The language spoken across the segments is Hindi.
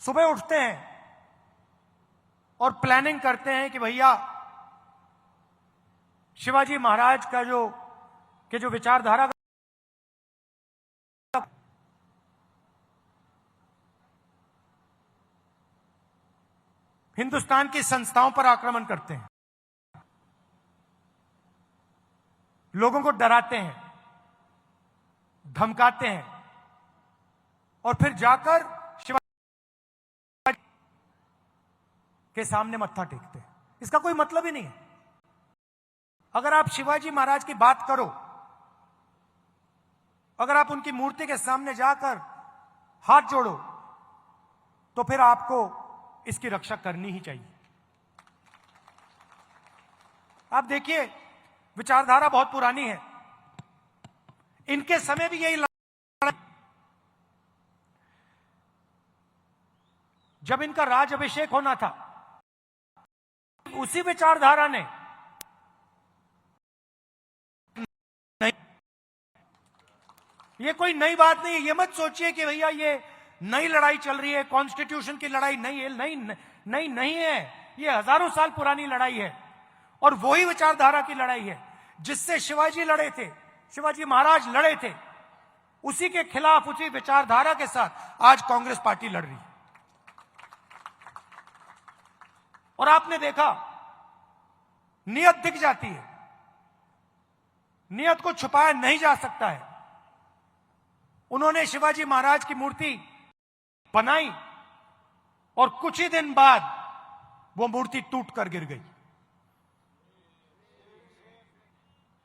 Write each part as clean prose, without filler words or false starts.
सुबह उठते हैं और प्लानिंग करते हैं कि भैया शिवाजी महाराज का जो विचारधारा हिंदुस्तान की संस्थाओं पर आक्रमण करते हैं, लोगों को डराते हैं, धमकाते हैं और फिर जाकर शिवाजी के सामने मत्था टेकते हैं। इसका कोई मतलब ही नहीं है। अगर आप शिवाजी महाराज की बात करो, अगर आप उनकी मूर्ति के सामने जाकर हाथ जोड़ो, तो फिर आपको इसकी रक्षा करनी ही चाहिए। आप देखिए, विचारधारा बहुत पुरानी है। इनके समय भी यही लड़ाई, जब इनका राज अभिषेक होना था, उसी विचारधारा ने नहीं, ये कोई नई बात नहीं है। ये मत सोचिए कि भैया ये नई लड़ाई चल रही है, कॉन्स्टिट्यूशन की लड़ाई नहीं है। नहीं है, ये हजारों साल पुरानी लड़ाई है और वही विचारधारा की लड़ाई है जिससे शिवाजी लड़े थे, शिवाजी महाराज लड़े थे। उसी के खिलाफ, उसी विचारधारा के साथ आज कांग्रेस पार्टी लड़ रही है। और आपने देखा, नियत दिख जाती है, नियत को छुपाया नहीं जा सकता है। उन्होंने शिवाजी महाराज की मूर्ति बनाई और कुछ ही दिन बाद वो मूर्ति टूट कर गिर गई।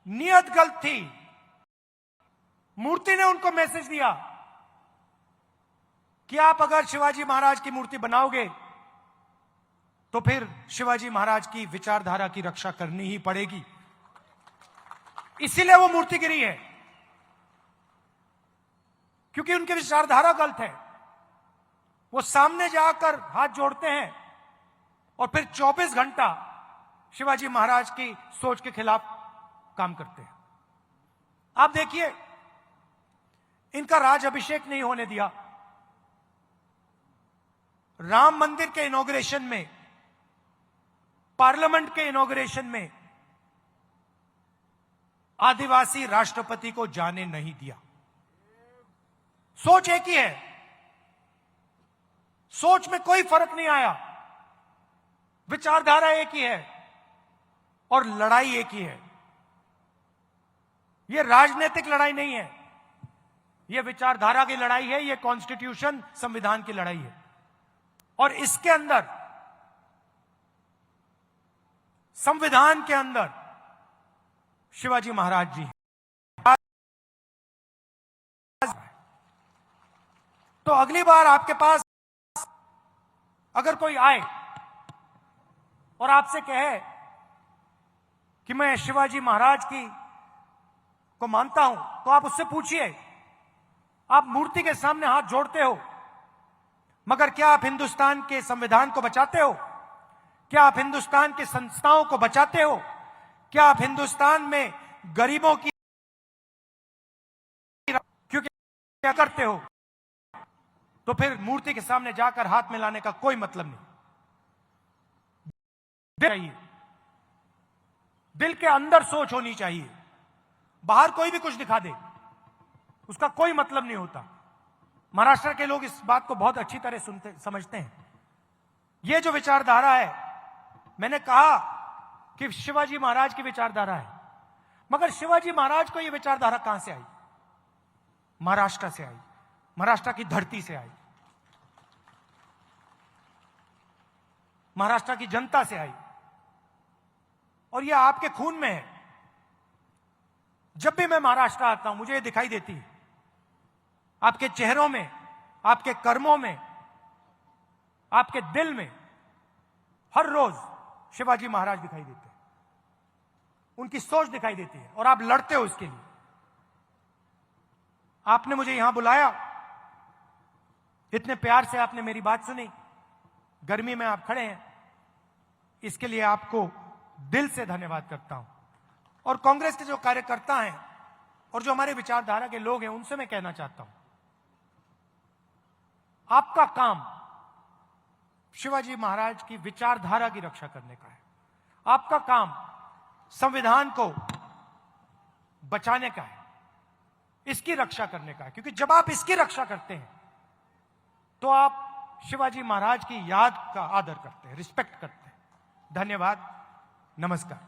नियत गलत थी। मूर्ति ने उनको मैसेज दिया कि आप अगर शिवाजी महाराज की मूर्ति बनाओगे तो फिर शिवाजी महाराज की विचारधारा की रक्षा करनी ही पड़ेगी। इसीलिए वो मूर्ति गिरी है, क्योंकि उनकी विचारधारा गलत है। वो सामने जाकर हाथ जोड़ते हैं और फिर 24 घंटा शिवाजी महाराज की सोच के खिलाफ काम करते हैं। आप देखिए, इनका राज अभिषेक नहीं होने दिया। राम मंदिर के इनॉग्रेशन में, पार्लियामेंट के इनॉग्रेशन में आदिवासी राष्ट्रपति को जाने नहीं दिया। सोच एक ही है, सोच में कोई फर्क नहीं आया, विचारधारा एक ही है और लड़ाई एक ही है। यह राजनीतिक लड़ाई नहीं है, यह विचारधारा की लड़ाई है, यह कॉन्स्टिट्यूशन, संविधान की लड़ाई है। और इसके अंदर, संविधान के अंदर शिवाजी महाराज जी हैं। तो अगली बार आपके पास अगर कोई आए और आपसे कहे कि मैं शिवाजी महाराज को मानता हूं, तो आप उससे पूछिए, आप मूर्ति के सामने हाथ जोड़ते हो, मगर क्या आप हिंदुस्तान के संविधान को बचाते हो? क्या आप हिंदुस्तान की संस्थाओं को बचाते हो? क्या आप हिंदुस्तान में गरीबों की क्योंकि क्या करते हो? तो फिर मूर्ति के सामने जाकर हाथ मिलाने का कोई मतलब नहीं। दिल के अंदर सोच होनी चाहिए। बाहर कोई भी कुछ दिखा दे, उसका कोई मतलब नहीं होता। महाराष्ट्र के लोग इस बात को बहुत अच्छी तरह समझते हैं। यह जो विचारधारा है, मैंने कहा कि शिवाजी महाराज की विचारधारा है, मगर शिवाजी महाराज को यह विचारधारा कहां से आई? महाराष्ट्र से आई, महाराष्ट्र की धरती से आई, महाराष्ट्र की जनता से आई और यह आपके खून में है। जब भी मैं महाराष्ट्र आता हूं, मुझे यह दिखाई देती है, आपके चेहरों में, आपके कर्मों में, आपके दिल में हर रोज शिवाजी महाराज दिखाई देते हैं, उनकी सोच दिखाई देती है और आप लड़ते हो इसके लिए। आपने मुझे यहां बुलाया, इतने प्यार से आपने मेरी बात सुनी, गर्मी में आप खड़े हैं, इसके लिए आपको दिल से धन्यवाद करता हूं। और कांग्रेस के जो कार्यकर्ता हैं और जो हमारे विचारधारा के लोग हैं, उनसे मैं कहना चाहता हूं, आपका काम शिवाजी महाराज की विचारधारा की रक्षा करने का है। आपका काम संविधान को बचाने का है, इसकी रक्षा करने का है, क्योंकि जब आप इसकी रक्षा करते हैं तो आप शिवाजी महाराज की याद का आदर करते हैं, रिस्पेक्ट करते हैं। धन्यवाद, नमस्कार।